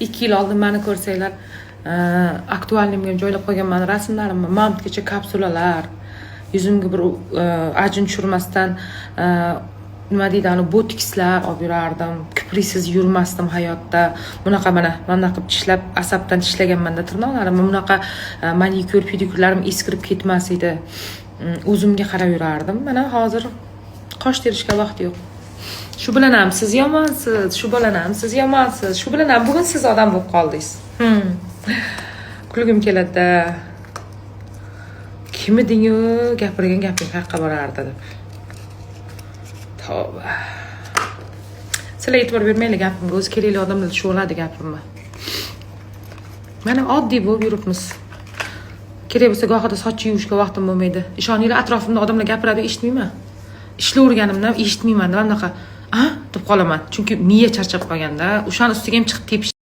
2 yil oldin meni ko'rsanglar, aktualnimga joylab qo'yganman rasmlarimni, mamtgacha kapsulalar, yuzimga bir ajin tushirmasdan nima deydi, botokslar olib yurardim. Kiprisiz yurmasdim hayotda. Bunaqa mana qilib tishlab, asabdan tishlaganman-da tirnoqlarimni. Bunaqa manikyur, pedikurlarim eskirib ketmas edi. O'zimga qarab yurardim. Mana hozir qosh terishga vaqt yo'q. Shu bilan ham siz yomonsiz, shu bilan ham siz yomonsiz, shu bilan ham bugun siz odam bo'lib qoldingiz. Kulgim keladi. Kim edingu gapirgan gaping haqqa borardi deb. Tavba. Sizlar e'tibor bermanglar gapimga, o'zi kerakli odamlar tushunadi gapimni. Mana oddiy bo'lib yuribmiz. Kerak bo'lsa gohida soch yuvishga vaqtim bo'lmaydi. Ishoninglar, atrofimda odamlar gapiradi, eshitmayman. Ishlaverganimdan eshitmayman, bunaqa deb qolaman. Chunki miya charchab qolganda, o'shaning ustiga ham chiqib tepish